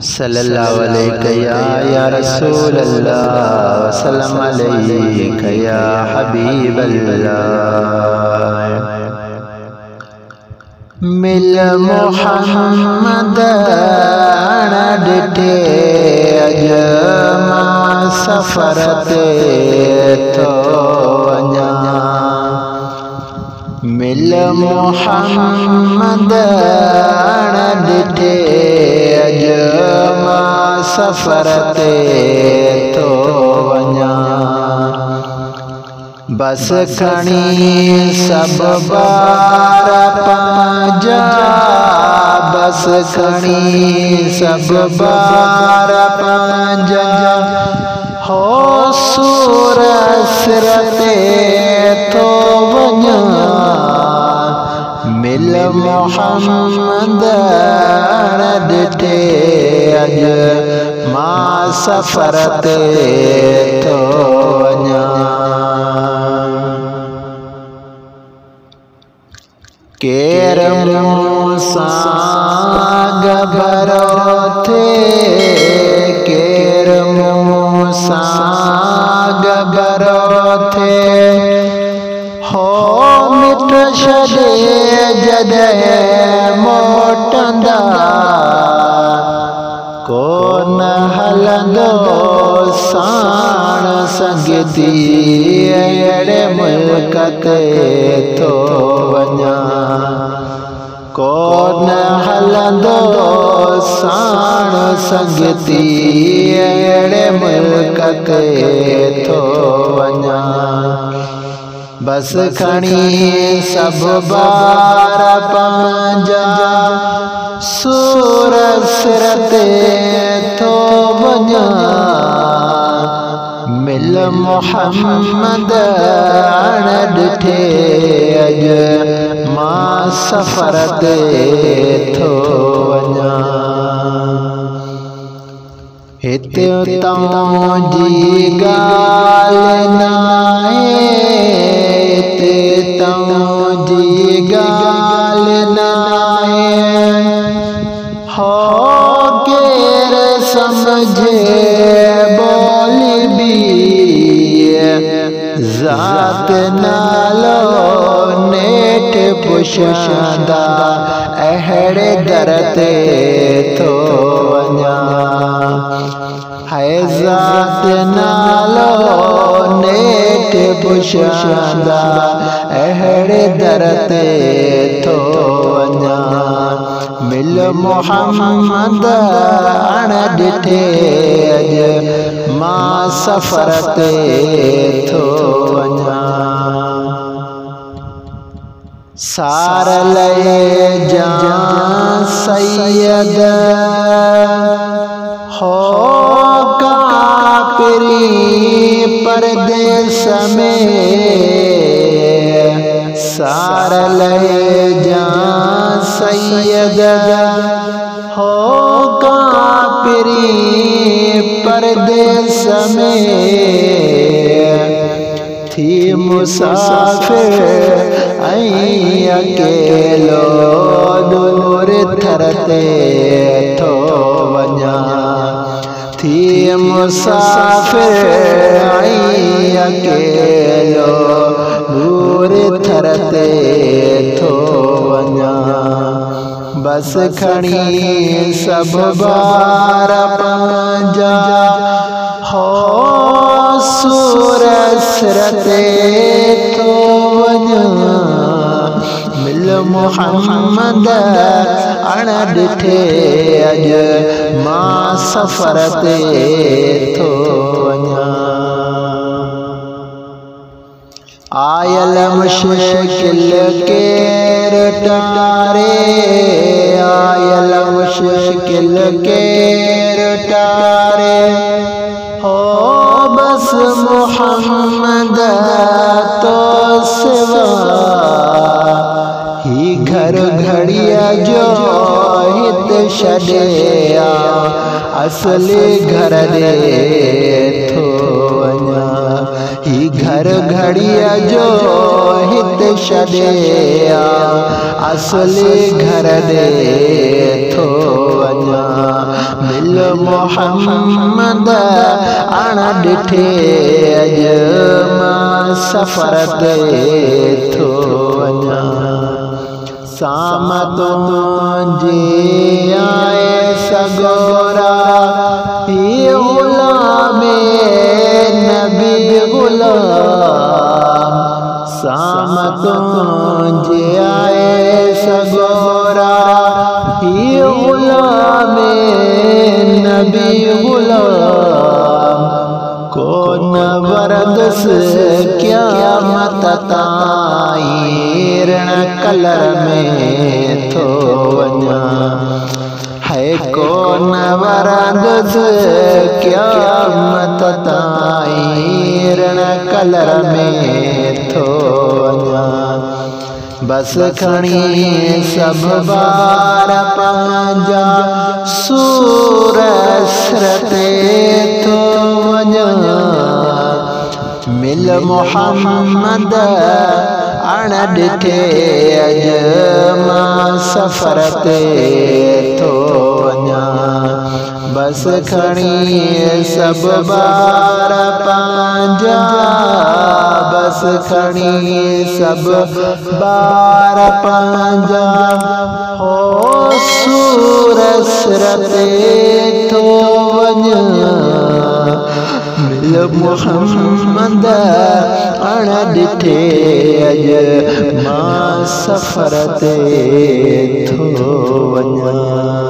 सल्लल्लाहु अलैहि या रसूल अल्लाह वसल्लम अलैका या हबीब अल्लाह। मिल मोहम्मद डिठे अजमा सफर ते तो वञा। मिल मोहम्मद डिठे अजमा सफर ते तो वञा। बस खणी सब बार पंजा, बस खणी सब बार पंजा। हो सूर सिर ते तो वञा। मिल मोहम्मद डिठे अज मां सफर ते तो वञा। केर मूंसां घबरो थे, केर मूंसां घबरो थे। हो मिट छॾे जॾहिं मोटंदा, कोन हलंदो साण संगती अहिड़े मुल्क ते तो वञा। कोन हलंदो साण संगती अहिड़े मुल्क ते तो वञा। बस खणी सब बार पंजा, सूर सिर ते तो वञा। मिल मोहम्मद डिठे अज मां सफर ते तो वञा। हिते तव्हां जी ॻाल्हि नाहे, हिते तव्हां जी ॻाल्हि नाहे। हो केर समझे बोली बि, ज़ात नालो नेठ पुछंदा अहिड़े दर ते तो वञा। है ज़ात नालो नेठ पुछंदा अहिड़े दर ते तो वञा। मिल मोहम्मद डिठे अज मां सफर ते तो वञा। सार लए जा सैयद हो कापिरी परदेस में। सार लए जा सैयद हो कापिरी परदेस में। थी मुसाफिर ऐं अकेलो दूर थर ते तो वञा। थी मुसाफिर ऐं अकेलो दूर थर ते तो वञा। बस खणी सब बार पंजा, हो सूर सिर ते तो वञा। मिल मोहम्मद डिठे अज मां सफर ते तो वञा। आयल मुश्किल केर टारे, आयल मुश्किल केर टारे। हो बस मोहम्मद तो सिवा, ही घर घड़िया जो हित छॾिया असली घर दे तो वञा। ही घर घड़िया जो हित छॾिया असली घर दे तो वञा। मिल मोहम्मद अण ॾिठे अज मां सफ़र ते थो वञा साम तुंहिंजे आए सगोरा ये गुलाम नबी गुलाम साम तुंहिंजे आए सगोरा ये गुलाम नबी गुलाम कोन वरदस क़यामत ताईं रण कलर में थो वञा है कोन वरदस क़यामत ताईं रण कलर में थो वञा बस खणी सब बार पंहिंजा सूर ते थो वञा मिल मोहम्मद अण ॾिठे अज मां सफ़र ते थो वञा बस खणी सब बार पंहिंजा बस खणी सब बार पंहिंजा हो सूर ते थो वञा मिल मोहम्मद अण ॾिठे अज मां सफ़र ते थो वञा।